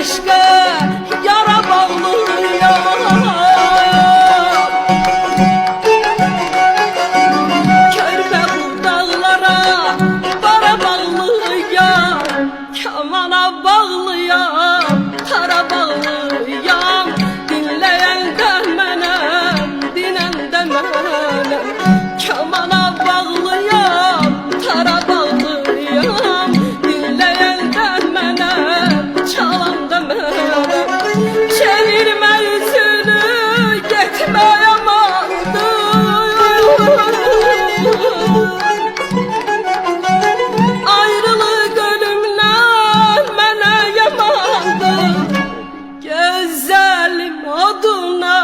eşqə yara bağlıyam. Körpə bu dağlara bara bağlıyam, kamana bağlıyam, tara bağlıyam. Dinləyəndə mənəm, dinəndə mənəm, kamana bağlıyam, tara bağlıyam. Dinləyəndə mənəm, çalanda mənəm. Çevirmə üzünü, getmə yamandır. Ayrılıq ölümdən mənə yamandır. Gözəlim oduna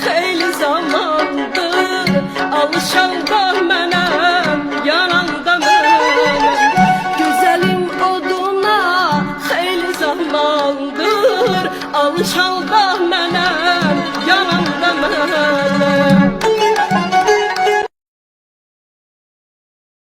xeyli zamandır. Alışanda mənəm, yananda mənəm. Gözəlim oduna xeyli zamandır. Alışanda mənəm, yananda mənəm.